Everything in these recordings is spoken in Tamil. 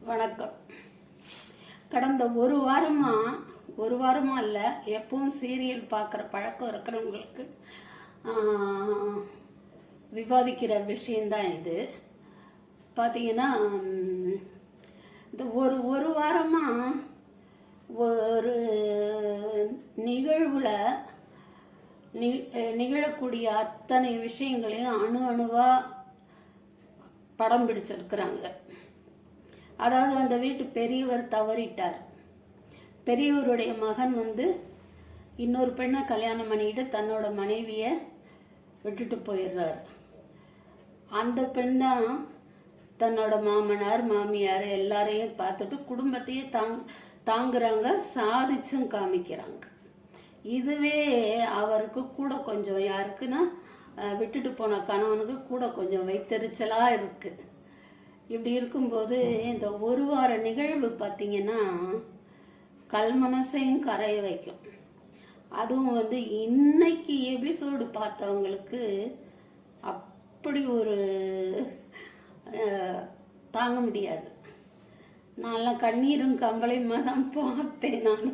வணக்கம். கடந்த ஒரு வாரமாக இல்லை, எப்பவும் சீரியல் பார்க்குற பழக்கம் இருக்கிறவங்களுக்கு விவாதிக்கிற விஷயந்தான் இது. பார்த்தீங்கன்னா, இந்த ஒரு வாரமாக ஒரு நிகழ்வில் நிகழக்கூடிய அத்தனை விஷயங்களையும் அணுவாக படம் பிடிச்சிருக்கிறாங்க. அதாவது, அந்த வீட்டு பெரியவர் தவறிட்டார். பெரியவருடைய மகன் இன்னொரு பெண்ணை கல்யாணம் பண்ணிட்டு தன்னோட மனைவியை விட்டுட்டு போயிடுறாரு. அந்த பெண் தான் தன்னோட மாமனார் மாமியார் எல்லாரையும் பார்த்துட்டு குடும்பத்தையே தாங்குறாங்க, சாதிச்சும் காமிக்கிறாங்க. இதுவே அவருக்கு கூட கொஞ்சம், யாருக்குன்னா விட்டுட்டு போன கணவனுக்கு கூட கொஞ்சம் வைத்தறிச்சலாக இருக்குது. இப்படி இருக்கும்போது இந்த ஒரு வார நிகழ்வு பார்த்திங்கன்னா கல்மனசையும் கரைய வைக்கும். அதுவும் இன்னைக்கு எபிசோடு பார்த்தவங்களுக்கு அப்படி ஒரு தாங்க முடியாது. நான்லாம் கண்ணீரும் கம்பளையுமா தான் பார்த்தேன். நான்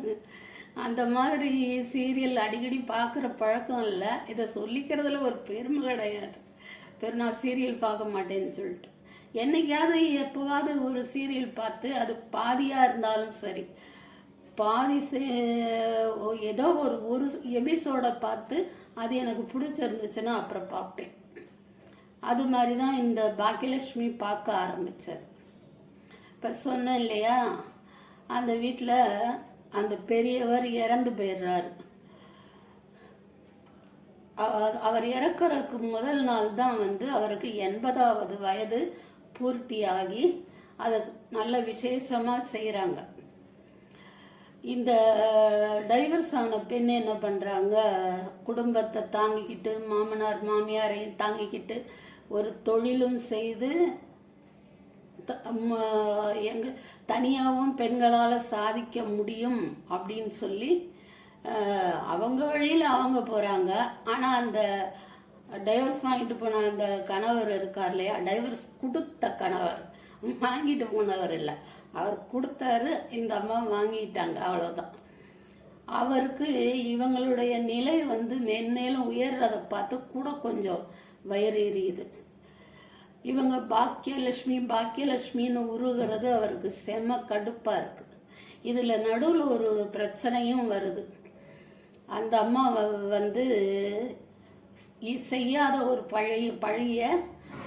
அந்த மாதிரி சீரியல் அடிக்கடி பார்க்குற பழக்கம் இல்லை. இதை சொல்லிக்கிறதுல ஒரு பெருமை கிடையாது. நான் சீரியல் பார்க்க மாட்டேன்னு சொல்லிட்டு என்னைக்காவது எப்போவாவது ஒரு சீரியல் பார்த்து, அது பாதியாக இருந்தாலும் சரி, பாதி ஏதோ ஒரு எபிசோடை பார்த்து அது எனக்கு பிடிச்சிருந்துச்சுன்னா அப்புறம் பார்ப்பேன். அது மாதிரி தான் இந்த பாக்கியலட்சுமி பார்க்க ஆரம்பித்தது. இப்போ சொன்னேன் இல்லையா, அந்த வீட்டில் அந்த பெரியவர் இறந்து போயிடுறாரு. அவர் இறக்குறதுக்கு முதல் நாள் தான் அவருக்கு 80வது வயது பூர்த்தியாகி அதை நல்ல விசேஷமாக செய்கிறாங்க. இந்த டைவர்ஸ் ஆன பெண் என்ன பண்ணுறாங்க, குடும்பத்தை தாங்கிக்கிட்டு மாமனார் மாமியாரையும் தாங்கிக்கிட்டு ஒரு தொழிலும் செய்து தனியாகவும் பெண்களால் சாதிக்க முடியும் அப்படின்னு சொல்லி அவங்க வழியில் அவங்க போகிறாங்க. ஆனால் அந்த டைவர்ஸ் வாங்கிட்டு போன அந்த கணவர் இருக்கார் இல்லையா, டைவர்ஸ் கொடுத்த கணவர், வாங்கிட்டு போனவர் இல்லை, அவர் கொடுத்தாரு, இந்த அம்மா வாங்கிட்டாங்க, அவ்வளோதான். அவருக்கு இவங்களுடைய நிலை மென்மேலும் உயர்றதை பார்த்து கூட கொஞ்சம் வயிறு எரியுது. இவங்க பாக்கியலட்சுமின்னு உருகிறது அவருக்கு செம கடுப்பாக இருக்குது. இதில் நடுவில் ஒரு பிரச்சனையும் வருது. அந்த அம்மா செய்யாத ஒரு பழைய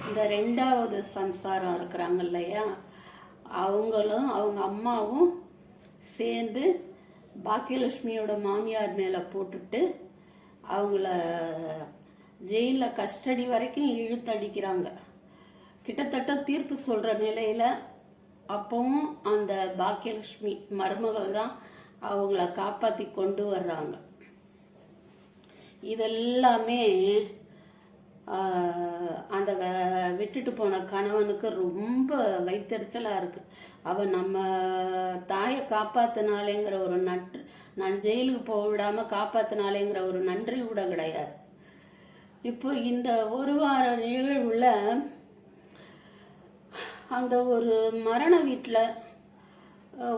இந்த 2வது சம்சாரம் இருக்கிறாங்க இல்லையா, அவங்களும் அவங்க அம்மாவும் சேர்ந்து பாக்கியலட்சுமியோட மாமியார் மேலே போட்டுட்டு அவங்கள ஜெயிலில் கஸ்டடி வரைக்கும் இழுத்தடிக்கிறாங்க. கிட்டத்தட்ட தீர்ப்பு சொல்கிற நிலையில் அப்பவும் அந்த பாக்கியலட்சுமி மருமகள் தான் அவங்கள காப்பாற்றி கொண்டு வர்றாங்க. இதெல்லாமே அந்த விட்டுட்டு போன கணவனுக்கு ரொம்ப வைத்தறிச்சலாக இருக்குது. அவன் நம்ம தாயை காப்பாற்றினாலேங்கிற ஒரு நான் ஜெயிலுக்கு போக விடாமல் காப்பாற்றினாலேங்கிற ஒரு நன்றி கூட கிடையாது. இப்போ இந்த ஒரு வார நிகழ்வுல அந்த ஒரு மரண வீட்டில்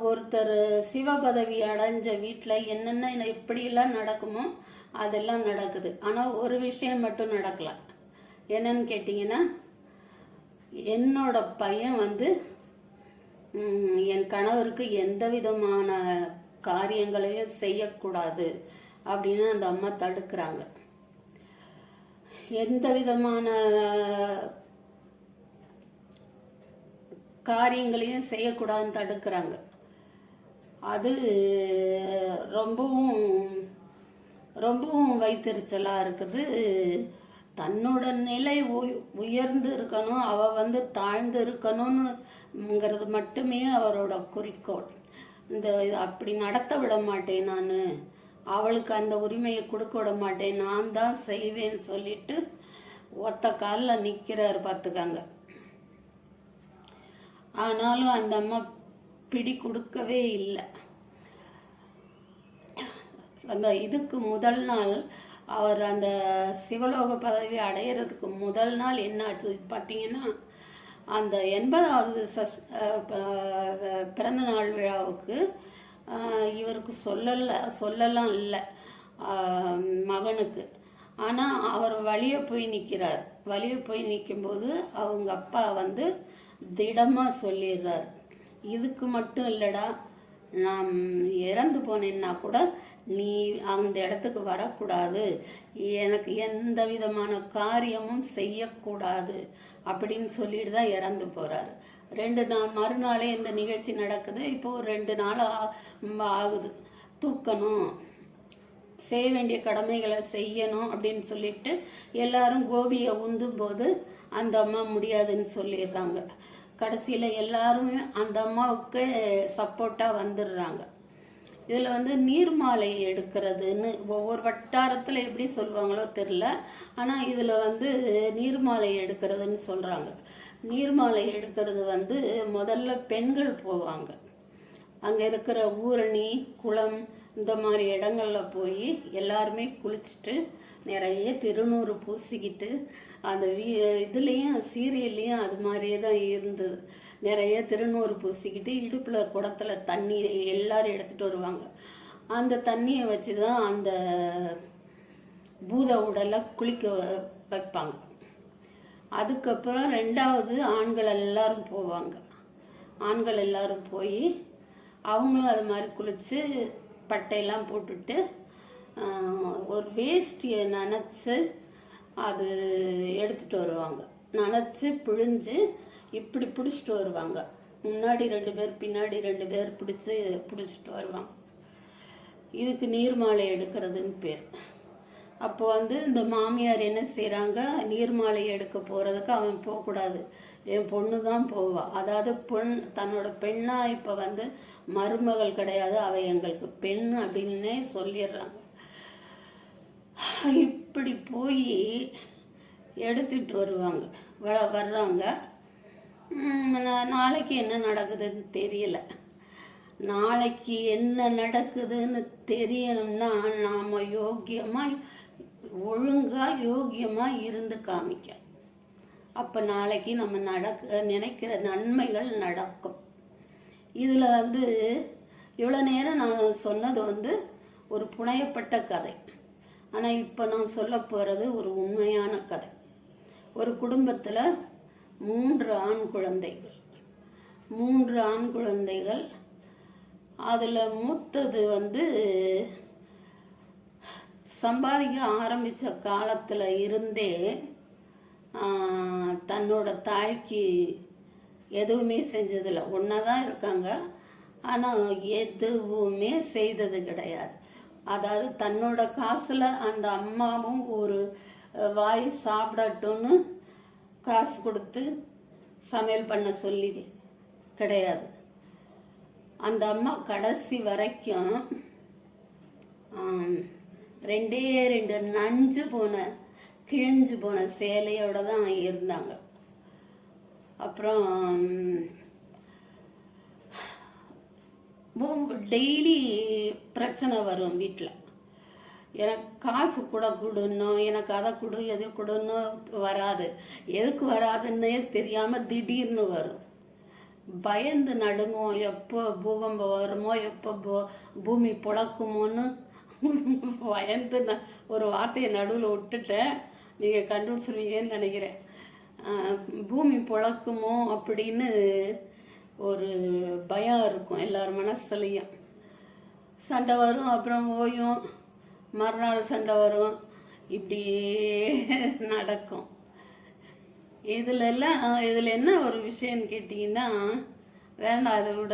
ஒருத்தர் சிவபதவி அடைஞ்ச வீட்டில் என்னென்ன எப்படியெல்லாம் நடக்குமோ அதெல்லாம் நடக்குது. ஆனால் ஒரு விஷயம் மட்டும் நடக்கலை. என்னன்னு கேட்டிங்கன்னா, என்னோட பையன் என் கணவருக்கு எந்த விதமான காரியங்களையும் செய்யக்கூடாது அப்படின்னு அந்த அம்மா தடுக்கிறாங்க. எந்த விதமான காரியங்களையும் செய்யக்கூடாதுன்னு தடுக்கிறாங்க. அது ரொம்பவும் வைத்தறிச்சலாக இருக்குது. தன்னோட நிலை உயர்ந்து இருக்கணும், அவள் தாழ்ந்து இருக்கணும்னுங்கிறது மட்டுமே அவரோட குறிக்கோள். அப்படி நடத்த விட மாட்டேன், நான் அவளுக்கு அந்த உரிமையை கொடுக்க விட மாட்டேன், நான் தான் செய்வேன்னு சொல்லிட்டு ஒத்த காலில் நிற்கிறார் பார்த்துக்காங்க. ஆனாலும் அந்த அம்மா பிடி கொடுக்கவே இல்லை. அந்த இதுக்கு முதல் நாள் அவர் அந்த சிவலோக பதவி அடையிறதுக்கு முதல் நாள் என்னாச்சு பார்த்தீங்கன்னா, அந்த 80வது பிறந்த நாள் விழாவுக்கு இவருக்கு சொல்லலாம் இல்லை மகனுக்கு. ஆனால் அவர் வழியே போய் நிற்கிறார். வழியே போய் நிற்கும்போது அவங்க அப்பா வந்து திடமாக சொல்லிடுறார், இதுக்கு மட்டும் இல்லைடா, நான் இறந்து போனேன்னா கூட நீ அந்த இடத்துக்கு வரக்கூடாது, எனக்கு எந்த விதமான காரியமும் செய்யக்கூடாது அப்படின்னு சொல்லிட்டு தான் இறந்து போகிறார். 2 நாள் மறுநாளே இந்த நிகழ்ச்சி நடக்குது. இப்போது 2 நாள் ஆகுது. தூக்கணும், செய்ய வேண்டிய கடமைகளை செய்யணும் அப்படின்னு சொல்லிட்டு எல்லாரும் கோபியை உந்தும் போது அந்த அம்மா முடியாதுன்னு சொல்லிடுறாங்க. கடைசியில் எல்லாருமே அந்த அம்மாவுக்கு சப்போர்ட்டாக வந்துடுறாங்க. இதில் வந்து நீர்மாலை எடுக்கிறதுன்னு ஒவ்வொரு வட்டாரத்தில் எப்படி சொல்லுவாங்களோ தெரில, ஆனால் இதில் வந்து நீர்மாலை எடுக்கிறதுன்னு சொல்கிறாங்க. நீர்மாலை எடுக்கிறது வந்து முதல்ல பெண்கள் போவாங்க. அங்கே இருக்கிற ஊரணி, குளம், இந்த மாதிரி இடங்களில் போய் எல்லாருமே குளிச்சுட்டு நிறைய திருநூறு பூசிக்கிட்டு, அந்த இதுலேயும் சீரியல்லையும் அது மாதிரியே தான் இருந்தது. நிறைய திருநூறு பூசிக்கிட்டு இடுப்பில் குடத்தில் தண்ணி எல்லாரும் எடுத்துகிட்டு வருவாங்க. அந்த தண்ணியை வச்சு தான் அந்த பூத உடலை குளிக்க வைப்பாங்க. அதுக்கப்புறம் 2வது ஆண்கள் எல்லாரும் போவாங்க. ஆண்கள் எல்லாரும் போய் அவங்களும் அது மாதிரி குளித்து பட்டையெல்லாம் போட்டுட்டு ஒரு வேஷ்டியை நனைச்சி அது எடுத்துகிட்டு வருவாங்க. நனைச்சி பிழிஞ்சு இப்படி பிடிச்சிட்டு வருவாங்க. முன்னாடி 2 பேர், பின்னாடி 2 பேர் பிடிச்சிட்டு வருவாங்க. இதுக்கு நீர்மாலை எடுக்கிறதுன்னு பேர். அப்போ வந்து இந்த மாமியார் என்ன செய்கிறாங்க, நீர்மாலை எடுக்க போகிறதுக்கு அவன் போகக்கூடாது, என் பொண்ணு தான் போவா. அதாவது தன்னோட பெண்ணாக இப்போ வந்து மருமகள் கிடையாது, அவள் எங்களுக்கு பெண் அப்படின்னே சொல்லிடுறாங்க. இப்படி போய் எடுத்துட்டு வருவாங்க. வர்றாங்க. நாளைக்கு என்ன நடக்குதுன்னு தெரியல. நாளைக்கு என்ன நடக்குதுன்னு தெரியணும்னா நாம் யோக்கியமாக இருந்து காமிக்க. அப்போ நாளைக்கு நம்ம நினைக்கிற நன்மைகள் நடக்கும். இதில் வந்து இவ்வளோ நேரம் நான் சொன்னது வந்து ஒரு புனையப்பட்ட கதை. ஆனால் இப்போ நான் சொல்ல போகிறது ஒரு உண்மையான கதை. ஒரு குடும்பத்தில் 3 ஆண் குழந்தைகள். அதில் மூத்தது வந்து சம்பாதிக்க ஆரம்பித்த காலத்தில் இருந்தே தன்னோட தாய்க்கு எதுவுமே செஞ்சதில்லை. ஒன்றா தான் இருக்காங்க, ஆனால் எதுவுமே செய்தது கிடையாது. அதாவது தன்னோட காசில் அந்த அம்மாவும் ஒரு வாய் சாப்பிடட்டும்னு காசு கொடுத்து சமையல் பண்ண சொல்லி கிடையாது. அந்த அம்மா கடைசி வரைக்கும் 2 நஞ்சு கிழிஞ்சு போன சேலையோட தான் இருந்தாங்க. அப்புறம் டெய்லி பிரச்சனை வரும் வீட்டில். எனக்கு காசு கூட கொடுணும், எனக்கு அதை கொடு, எது கொடுன்னு வராது. எதுக்கு வராதுன்னே தெரியாமல் திடீர்னு வரும். பயந்து நடுங்குவோம், எப்போ பூகம்பம் வருமோ, எப்போ பூமி புழக்குமோன்னு பயந்து ஒரு வார்த்தையை நடுவில் விட்டுட்டேன், நீங்கள் கண்டுபிடிச்சிருவீங்கன்னு நினைக்கிறேன். பூமி புழக்குமோ அப்படின்னு ஒரு பயம் இருக்கும் எல்லார் மனசுலையும். சண்டை வரும், அப்புறம் ஓயும், மறுநாள் சண்டை வரும், இப்படியே நடக்கும். இதில் என்ன ஒரு விஷயம்னு கேட்டிங்கன்னா, வேண்டாம் அதை விட,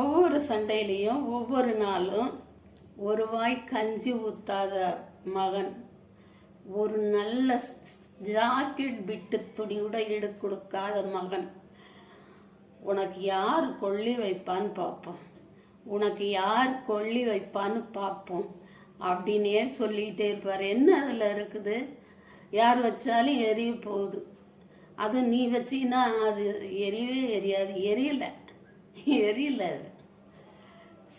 ஒவ்வொரு சண்டையிலையும் ஒவ்வொரு நாளும் ஒரு வாய் கஞ்சி ஊற்றாத மகன், ஒரு நல்ல ஜாக்கெட் பிட்டு துணி கூட எடுத்து கொடுக்காத மகன், உனக்கு யார் கொள்ளி வைப்பான்னு பார்ப்போம் அப்படின்னே சொல்லிகிட்டே இருப்பார். என்ன அதில் இருக்குது, யார் வச்சாலும் எரிய போகுது, அது நீ வச்சின்னா அது எரியவே எரியாது. எரியல அது.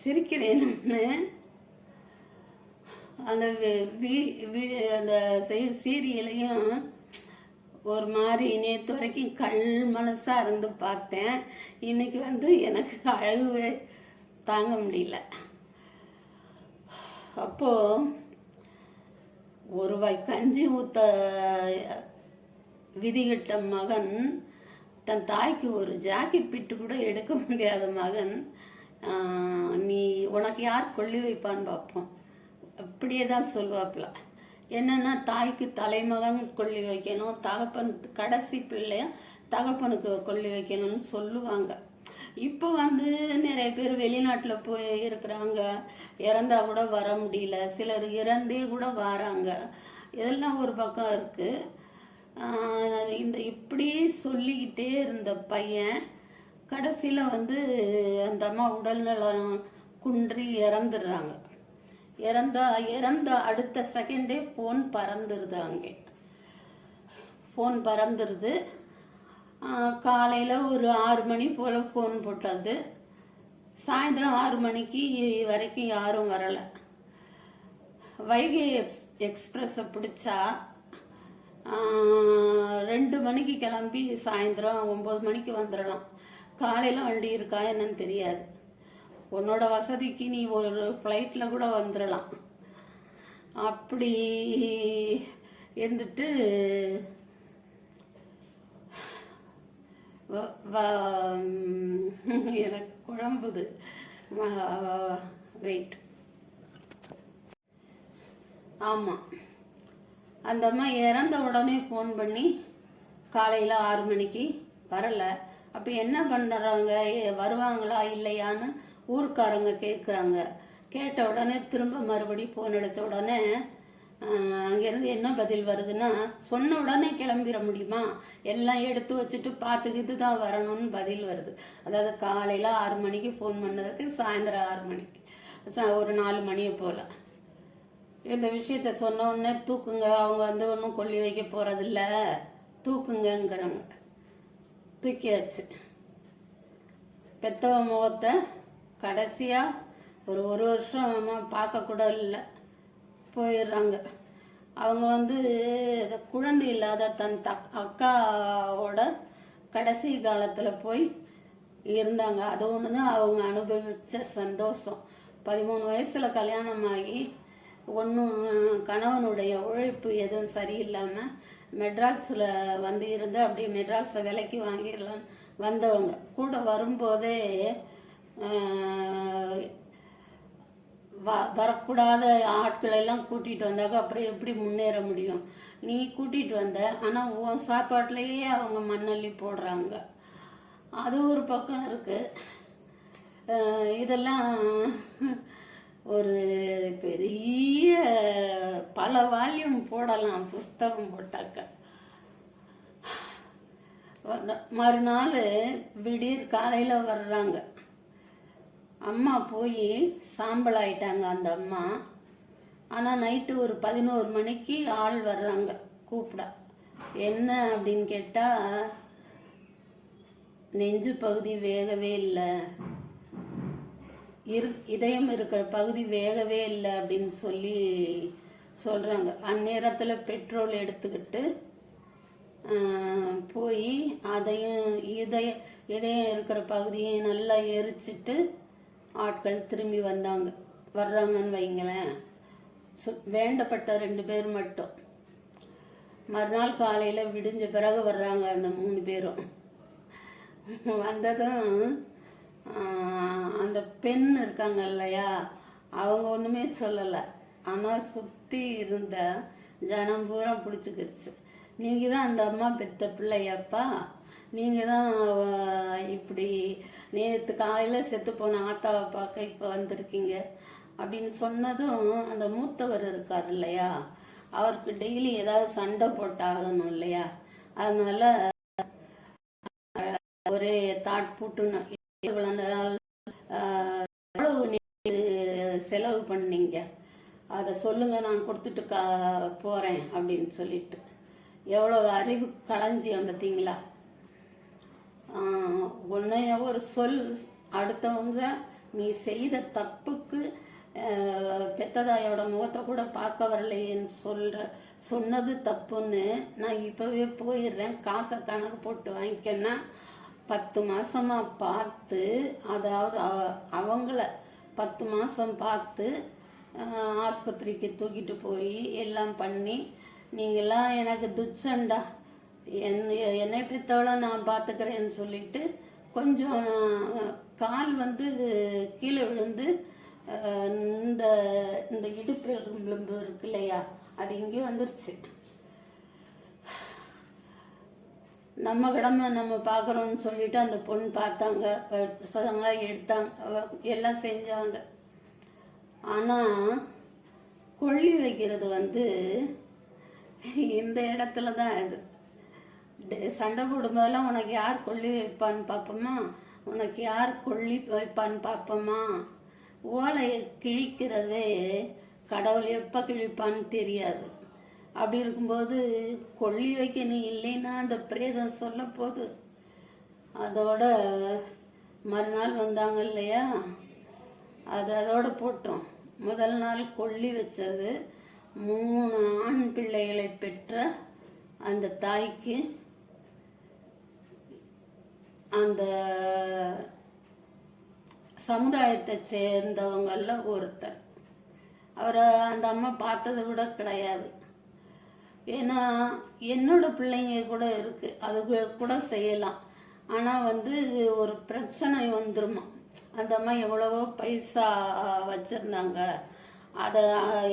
சிரிக்கிறேன் நான். அந்த அந்த சீரியலையும் ஒரு மாதிரி நேற்று வரைக்கும் கல் மனசாக இருந்து பார்த்தேன். இன்னைக்கு எனக்கு அழகு தாங்க முடியல. அப்போது ஒரு வாய் கஞ்சி ஊற்ற விதிகிட்ட மகன், தன் தாய்க்கு ஒரு ஜாக்கெட் பிட்டு கூட எடுக்க முடியாத மகன், நீ உனக்கு யார் கொள்ளி வைப்பான்னு பார்ப்போம் அப்படியே தான் சொல்லுவாப்புல. என்னன்னா, தாய்க்கு தலைமகன் கொள்ளி வைக்கணும், தகப்பன் கடைசி பிள்ளைய தகப்பனுக்கு கொள்ளி வைக்கணும்னு சொல்லுவாங்க. இப்போ நிறைய பேர் வெளிநாட்டில் போய் இருக்கிறாங்க, இறந்தா கூட வர முடியல, சிலர் இறந்தே கூட வராங்க. இதெல்லாம் ஒரு பக்கம் இருக்குது. இப்படியே சொல்லிக்கிட்டே இருந்த பையன் கடைசியில் அந்த அம்மா உடல்நலம் குன்றி இறந்துடுறாங்க. இறந்த அடுத்த செகண்டே ஃபோன் பறந்துடுது. அங்கே ஃபோன் பறந்துடுது. காலையில் ஒரு 6 மணி போல் ஃபோன் போட்டது. சாயந்தரம் 6 மணிக்கு வரைக்கும் யாரும் வரலை. வைகை எக்ஸ்பிரஸை பிடிச்சா 2 மணிக்கு கிளம்பி சாயந்தரம் 9 மணிக்கு வந்துடலாம். காலையில் வண்டி இருக்கா என்னன்னு தெரியாது. உன்னோட வசதிக்கு நீ ஒரு ஃப்ளைட்டில் கூட வந்துடலாம். அப்படி இருந்துட்டு எனக்கு குழம்புது. வெயிட். ஆமாம், அந்த அம்மா இறந்த உடனே ஃபோன் பண்ணி காலையில் 6 மணிக்கு வரலை. அப்போ என்ன பண்ணுறாங்க, வருவாங்களா இல்லையான்னு ஊருக்காரங்க கேட்குறாங்க. கேட்ட உடனே திரும்ப மறுபடி ஃபோன் அடித்த உடனே அங்கேருந்து என்ன பதில் வருதுன்னா, சொன்ன உடனே கிளம்பிட முடியுமா, எல்லாம் எடுத்து வச்சுட்டு பார்த்துக்கிட்டு தான் வரணும்னு பதில் வருது. அதாவது காலையில் 6 மணிக்கு ஃபோன் பண்ணதுக்கு சாயந்தரம் 6 மணிக்கு, ஒரு 4 மணியை போல் இந்த விஷயத்த சொன்ன உடனே தூக்குங்க, அவங்க ஒன்றும் கொல்லி வைக்க போகிறதில்ல, தூக்குங்கிறாங்க. தூக்கியாச்சு. பெத்தவ முகத்தை கடைசியாக ஒரு வருஷமாக பார்க்கக்கூட இல்லை, போயிடுறாங்க. அவங்க குழந்தை இல்லாத தன் அக்காவோட கடைசி காலத்தில் போய் இருந்தாங்க. அது ஒன்று தான் அவங்க அனுபவித்த சந்தோஷம். 13 வயசில் கல்யாணமாகி ஒன்றும் கணவனுடைய உழைப்பு எதுவும் சரியில்லாமல் மெட்ராஸில் இருந்து அப்படியே மெட்ராஸை விலைக்கு வாங்கிடலான்னு வந்தவங்க. கூட வரும்போதே வரக்கூடாத ஆட்கள் எல்லாம் கூட்டிகிட்டு வந்தாங்க. அப்புறம் எப்படி முன்னேற முடியும்? நீ கூட்டிகிட்டு வந்த, ஆனால் உன் சாப்பாட்டிலேயே அவங்க மண்ணள்ளி போடுறாங்க. அது ஒரு பக்கம் இருக்குது. இதெல்லாம் ஒரு பெரிய பல வால்யூம் போடலாம் புஸ்தகம் போட்டாக்க. மறுநாள் விடியற் காலையில் வர்றாங்க. அம்மா போய் சாம்பல் ஆயிட்டாங்க அந்த அம்மா. ஆனால் நைட்டு ஒரு 11 மணிக்கு ஆள் வர்றாங்க கூப்பிட. என்ன அப்படின்னு கேட்டால், நெஞ்சு பகுதி வேகவே இல்லை, இதயம் இருக்கிற பகுதி வேகவே இல்லை அப்படின்னு சொல்கிறாங்க. அந்நேரத்தில் பெட்ரோல் எடுத்துக்கிட்டு போய் அதையும் இதயம் இருக்கிற பகுதியை நல்லா எரிச்சிட்டு ஆட்கள் திரும்பி வர்றாங்கன்னு வைங்களேன். வேண்டப்பட்ட 2 பேர் மட்டும். மறுநாள் காலையில் விடிஞ்ச பிறகு வர்றாங்க அந்த 3 பேரும். வந்ததும் அந்த பெண் இருக்காங்க இல்லையா, அவங்க ஒன்றுமே சொல்லலை. ஆனால் சுற்றி இருந்த ஜனம் பூரா பிடிச்சிக்கிடுச்சு. நீங்கள் தான் அந்த அம்மா பெத்த பிள்ளையாப்பா, நீங்கள் தான் இப்படி நேற்று காலையில் செத்து போன ஆத்தாவை பார்க்க இப்போ வந்திருக்கீங்க அப்படின்னு சொன்னதும், அந்த மூத்தவர் இருக்கார் இல்லையா, அவருக்கு டெய்லி ஏதாவது சண்டை போட்டாகணும் இல்லையா, அதனால ஒரே தாட் போட்டுன்னு, எவ்வளவு செலவு பண்ணீங்க அதை சொல்லுங்க, நான் கொடுத்துட்டு போகிறேன் அப்படின்னு சொல்லிட்டு. எவ்வளவு அறிவு களஞ்சியம் பார்த்தீங்களா. ஒரு சொல் அடுத்தவங்க நீ செய்த தப்புக்கு பெத்ததாயோட முகத்தை கூட பார்க்க வரலையேன்னு சொன்னது தப்புன்னு நான் இப்போவே போயிடுறேன், காசை கணக்கு போட்டு வாங்கிக்கன்னா 10 மாதமாக பார்த்து, அதாவது அவங்கள 10 மாதம் பார்த்து ஆஸ்பத்திரிக்கு தூக்கிட்டு போய் எல்லாம் பண்ணி, நீங்களாம் எனக்கு துச்சண்டா, என்னை பெற்றவளை நான் பார்த்துக்கிறேன்னு சொல்லிட்டு கொஞ்சம் கால் வந்து கீழே விழுந்து இந்த இந்த இடுப்பு எலும்பு இருக்கு இல்லையா, அது இங்கே வந்துருச்சு. நம்ம கடமை நம்ம பார்க்குறோன்னு சொல்லிட்டு அந்த பொண்ணு பார்த்தாங்க, எடுத்தாங்க, எல்லாம் செஞ்சாங்க. ஆனால் கொள்ளி வைக்கிறது வந்து இந்த இடத்துல தான் இது. சண்டை போடும்போதெல்லாம் உனக்கு யார் கொள்ளி வைப்பான்னு பார்ப்போமா, உனக்கு யார் கொள்ளி வைப்பான்னு பார்ப்போமா. ஓலையை கிழிக்கிறதே கடவுள் எப்போ கிழிப்பான்னு தெரியாது. அப்படி இருக்கும்போது கொள்ளி வைக்க நீ இல்லைன்னா அந்த பிரேதம் சொல்ல போகுது. அதோட மறுநாள் வந்தாங்க இல்லையா, அதோட போட்டோம். முதல் நாள் கொள்ளி வச்சது 3 ஆண் பிள்ளைகளை பெற்ற அந்த தாய்க்கு அந்த சமுதாயத்தை சேர்ந்தவங்கள ஒருத்தர். அவரை அந்த அம்மா பார்த்தது கூட கிடையாது. ஏன்னா என்னோட பிள்ளைங்க கூட இருக்கு, அது கூட செய்யலாம். ஆனால் வந்து ஒரு பிரச்சனை வந்துருமா. அந்த அம்மா எவ்வளவோ பைசா வச்சிருந்தாங்க, அதை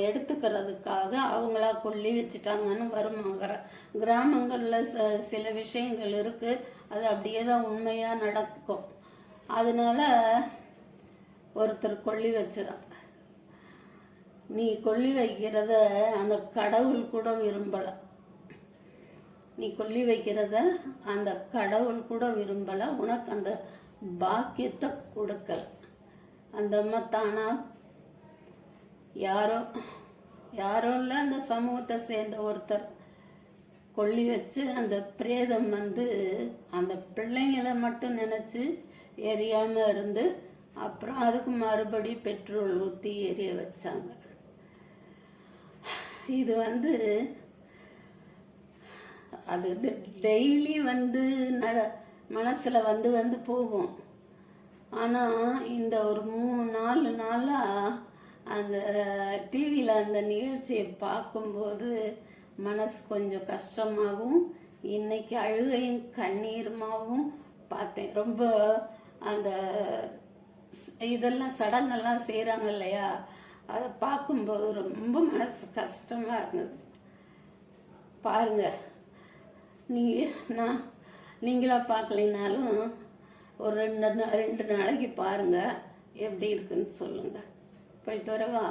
எடுத்துக்கிறதுக்காக அவங்களா கொள்ளி வச்சுட்டாங்கன்னு வருமாங்கிற கிராமங்களில் சில விஷயங்கள் இருக்கு, அது அப்படியே தான் உண்மையாக நடக்கும். அதனால ஒருத்தர் கொள்ளி வச்சுதான். நீ கொள்ளி வைக்கிறத அந்த கடவுள் கூட விரும்பலை, நீ கொள்ளி வைக்கிறத அந்த கடவுள் கூட விரும்பலை, உனக்கு அந்த பாக்கியத்தை கொடுக்கல. அந்த அம்மா தானா யாரோ இல்லை, அந்த சமூகத்தை சேர்ந்த ஒருத்தர் கொள்ளி வச்சு அந்த பிரேதம் வந்து அந்த பிள்ளைங்களை மட்டும் நினச்சி எரியாமல் இருந்து அப்புறம் அதுக்கு மறுபடி பெட்ரோல் ஊற்றி எரிய வச்சாங்க. இது வந்து அது டெய்லி வந்து மனசில் வந்து போகும். ஆனால் இந்த ஒரு 3-4 நாளாக அந்த டிவியில் அந்த நிகழ்ச்சியை பார்க்கும்போது மனசு கொஞ்சம் கஷ்டமாகவும் இன்னைக்கு அழுகையும் கண்ணீருமாகவும் பார்த்தேன். ரொம்ப அந்த இதெல்லாம் சடங்கெல்லாம் செய்கிறாங்க இல்லையா, அதை பார்க்கும்போது ரொம்ப மனசு கஷ்டமாக இருந்தது. பாருங்க, நீங்களாக பார்க்கலினாலும் ஒரு 2 நாளைக்கு பாருங்கள், எப்படி இருக்குன்னு சொல்லுங்கள். போயிட்டு வரவா?